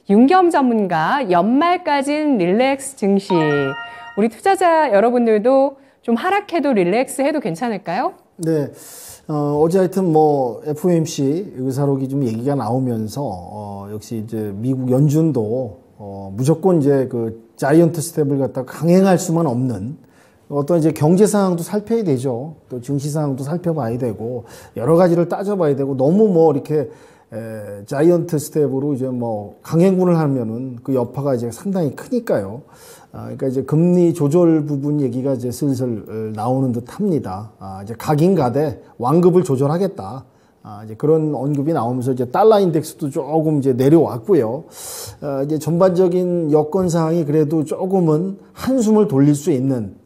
윤겸 전문가, 연말까진 릴렉스 증시. 우리 투자자 여러분들도 좀 하락해도 릴렉스 해도 괜찮을까요? 네. 어제 하여튼 뭐 FOMC 의사록이 좀 얘기가 나오면서 역시 이제 미국 연준도 무조건 이제 그 자이언트 스텝을 갖다가 강행할 수만 없는 어떤 이제 경제 상황도 살펴야 되죠. 또 증시 상황도 살펴봐야 되고 여러 가지를 따져봐야 되고 너무 뭐 이렇게 자이언트 스텝으로 이제 뭐 강행군을 하면은 그 여파가 이제 상당히 크니까요. 그러니까 이제 금리 조절 부분 얘기가 이제 슬슬 나오는 듯 합니다. 이제 각인가되 완급을 조절하겠다. 이제 그런 언급이 나오면서 이제 달러 인덱스도 조금 이제 내려왔고요. 이제 전반적인 여건 상황이 그래도 조금은 한숨을 돌릴 수 있는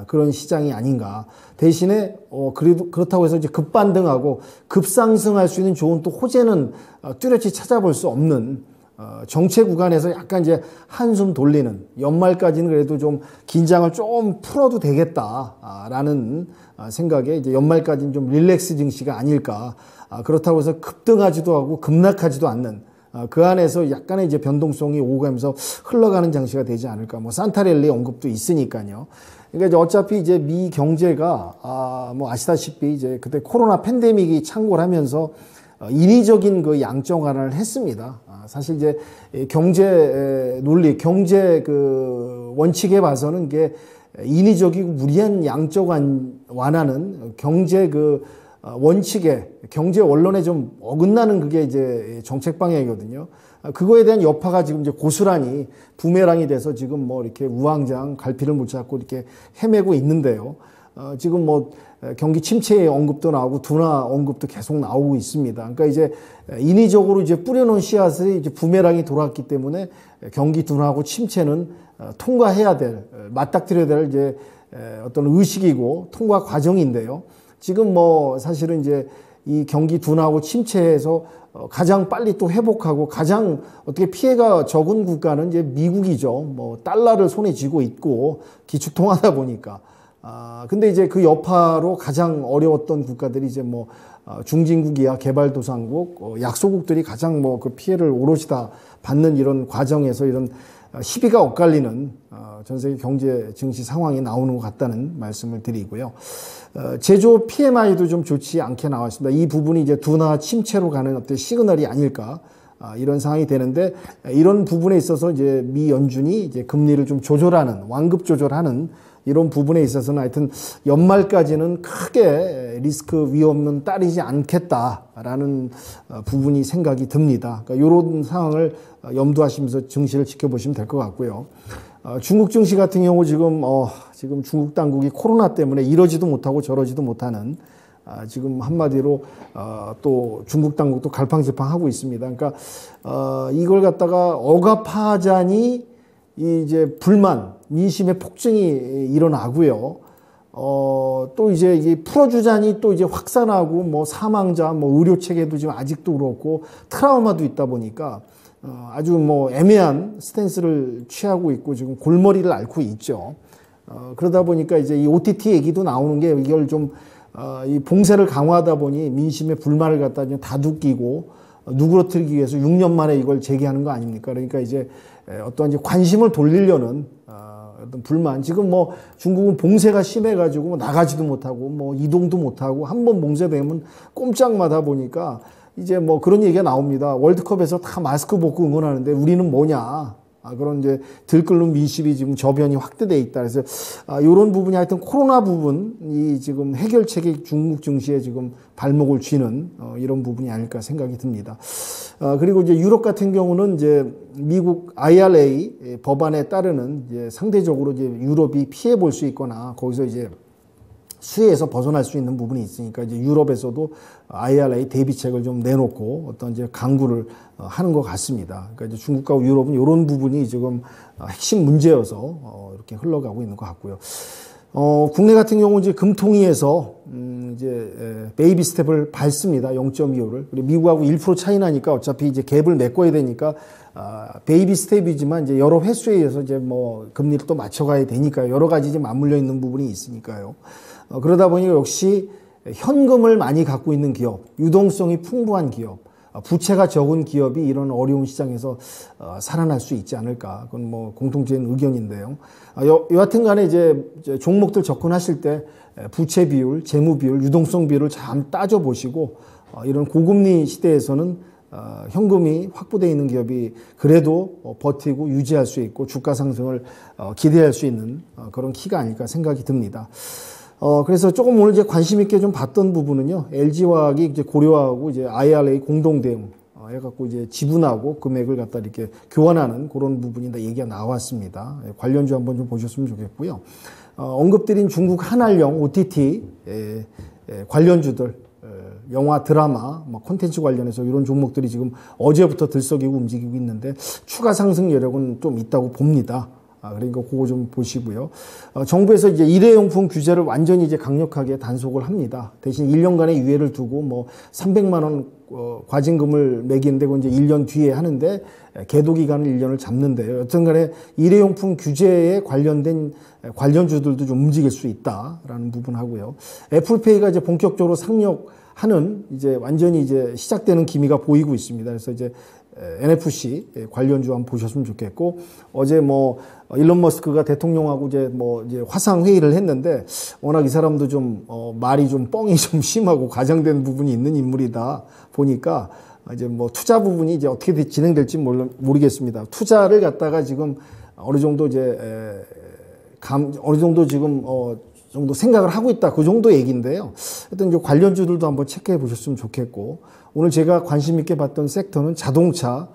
그런 시장이 아닌가. 대신에 그래도 그렇다고 해서 이제 급반등하고 급상승할 수 있는 좋은 또 호재는 뚜렷이 찾아볼 수 없는 정체 구간에서 약간 이제 한숨 돌리는, 연말까지는 그래도 좀 긴장을 좀 풀어도 되겠다라는 생각에 이제 연말까지는 좀 릴렉스 증시가 아닐까. 그렇다고 해서 급등하지도 하고 급락하지도 않는 그 안에서 약간의 이제 변동성이 오고 가면서 흘러가는 장시가 되지 않을까. 뭐 산타랠리 언급도 있으니까요. 그러니까 이제 어차피 이제 미 경제가 뭐 아시다시피 이제 그때 코로나 팬데믹이 창궐 하면서 인위적인 그 양적완화를 했습니다. 사실 이제 경제 논리, 경제 그 원칙에 봐서는 이게 인위적이고 무리한 양적 완화는 경제 그 원칙에, 경제 원론에 좀 어긋나는 그게 이제 정책 방향이거든요. 그거에 대한 여파가 지금 이제 고스란히 부메랑이 돼서 지금 뭐 이렇게 우왕좌왕 갈피를 못 잡고 이렇게 헤매고 있는데요. 지금 뭐 경기 침체의 언급도 나오고 둔화 언급도 계속 나오고 있습니다. 그러니까 이제 인위적으로 이제 뿌려놓은 씨앗이 이제 부메랑이 돌아왔기 때문에 경기 둔화하고 침체는 통과해야 될, 맞닥뜨려야 될 이제 어떤 의식이고 통과 과정인데요. 지금 뭐 사실은 이제 이 경기 둔화하고 침체에서 가장 빨리 또 회복하고 가장 어떻게 피해가 적은 국가는 이제 미국이죠. 뭐 달러를 손에 쥐고 있고 기축통화다 보니까. 근데 이제 그 여파로 가장 어려웠던 국가들이 이제 뭐 중진국이야 개발도상국, 약소국들이 가장 뭐 그 피해를 오롯이 다 받는 이런 과정에서 이런 시비가 엇갈리는 전 세계 경제 증시 상황이 나오는 것 같다는 말씀을 드리고요. 제조 PMI도 좀 좋지 않게 나왔습니다. 이 부분이 이제 둔화 침체로 가는 어떤 시그널이 아닐까. 이런 상황이 되는데 이런 부분에 있어서 이제 미 연준이 이제 금리를 좀 조절하는, 완급 조절하는 이런 부분에 있어서는 하여튼 연말까지는 크게 리스크 위험은 따르지 않겠다라는 부분이 생각이 듭니다. 그러니까 이런 상황을 염두하시면서 증시를 지켜보시면 될 것 같고요. 중국 증시 같은 경우 지금 중국 당국이 코로나 때문에 이러지도 못하고 저러지도 못하는 지금 한마디로 또 중국 당국도 갈팡질팡하고 있습니다. 그러니까 이걸 갖다가 억압하자니 이제 불만, 민심의 폭증이 일어나고요. 또 이제 이게 풀어주자니 또 이제 확산하고 뭐 사망자, 뭐 의료 체계도 지금 아직도 그렇고 트라우마도 있다 보니까 아주 뭐 애매한 스탠스를 취하고 있고 지금 골머리를 앓고 있죠. 그러다 보니까 이제 이 OTT 얘기도 나오는 게 이걸 좀 이 봉쇄를 강화하다 보니 민심의 불만을 갖다 좀 다독이고 누그러뜨리기 위해서 6년 만에 이걸 제기하는 거 아닙니까? 그러니까 이제 어떤 이제 관심을 돌리려는 어떤 불만. 지금 뭐 중국은 봉쇄가 심해가지고 뭐 나가지도 못하고 뭐 이동도 못하고 한 번 봉쇄되면 꼼짝마다 보니까 이제 뭐 그런 얘기가 나옵니다. 월드컵에서 다 마스크 벗고 응원하는데 우리는 뭐냐. 그런 이제 들끓는 민심이 지금 저변이 확대돼 있다. 그래서 이런 부분이 하여튼 코로나 부분이 지금 해결책이 중국 증시에 지금 발목을 쥐는 이런 부분이 아닐까 생각이 듭니다. 그리고 이제 유럽 같은 경우는 이제 미국 IRA 법안에 따르는 이제 상대적으로 이제 유럽이 피해 볼 수 있거나 거기서 이제 수혜에서 벗어날 수 있는 부분이 있으니까 이제 유럽에서도 IRA 대비책을 좀 내놓고 어떤 이제 강구를 하는 것 같습니다. 그러니까 이제 중국과 유럽은 이런 부분이 지금 핵심 문제여서 이렇게 흘러가고 있는 것 같고요. 국내 같은 경우 이제 금통위에서 이제 베이비 스텝을 밟습니다. 0.25를. 그리고 미국하고 1% 차이 나니까 어차피 이제 갭을 메꿔야 되니까 베이비 스텝이지만 이제 여러 횟수에 의해서 이제 뭐 금리를 또 맞춰가야 되니까요. 여러 가지 이제 맞물려 있는 부분이 있으니까요. 그러다 보니 역시 현금을 많이 갖고 있는 기업, 유동성이 풍부한 기업, 부채가 적은 기업이 이런 어려운 시장에서 살아날 수 있지 않을까. 그건 뭐 공통적인 의견인데요. 여하튼 간에 이제 종목들 접근하실 때 부채 비율, 재무 비율, 유동성 비율을 잘 따져보시고 이런 고금리 시대에서는 현금이 확보되어 있는 기업이 그래도 버티고 유지할 수 있고 주가 상승을 기대할 수 있는 그런 키가 아닐까 생각이 듭니다. 그래서 조금 오늘 이제 관심 있게 좀 봤던 부분은요, LG화학이 이제 고려하고 이제 IRA 공동 대응 해갖고 이제 지분하고 금액을 갖다 이렇게 교환하는 그런 부분이 다 얘기가 나왔습니다. 관련주 한번 좀 보셨으면 좋겠고요. 언급드린 중국 한알령 OTT 관련주들, 영화, 드라마, 콘텐츠 관련해서 이런 종목들이 지금 어제부터 들썩이고 움직이고 있는데 추가 상승 여력은 좀 있다고 봅니다. 그러니까 그거 좀 보시고요. 정부에서 이제 일회용품 규제를 완전히 이제 강력하게 단속을 합니다. 대신 1년간의 유예를 두고 뭐 300만 원 과징금을 매기는데 그건 이제 1년 뒤에 하는데 계도 기간을 1년을 잡는데요. 여튼 간에 일회용품 규제에 관련된 관련주들도 좀 움직일 수 있다라는 부분하고요. 애플페이가 이제 본격적으로 상력하는 이제 완전히 이제 시작되는 기미가 보이고 있습니다. 그래서 이제 NFC 관련주 한번 보셨으면 좋겠고, 어제 뭐 일론 머스크가 대통령하고 이제 화상 회의를 했는데 워낙 이 사람도 좀 말이 좀 뻥이 좀 심하고 과장된 부분이 있는 인물이다 보니까 이제 뭐 투자 부분이 이제 어떻게 진행될지 모르겠습니다. 투자를 갖다가 지금 어느 정도 이제 어느 정도 지금 정도 생각을 하고 있다, 그 정도 얘기인데요. 하여튼 이제 관련주들도 한번 체크해 보셨으면 좋겠고, 오늘 제가 관심 있게 봤던 섹터는 자동차,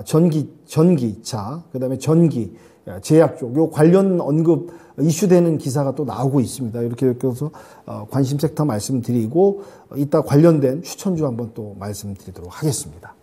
전기차, 그다음에 전기, 제약 쪽, 요 관련 언급 이슈되는 기사가 또 나오고 있습니다. 이렇게 해서 관심 섹터 말씀드리고, 이따 관련된 추천주 한번 또 말씀드리도록 하겠습니다.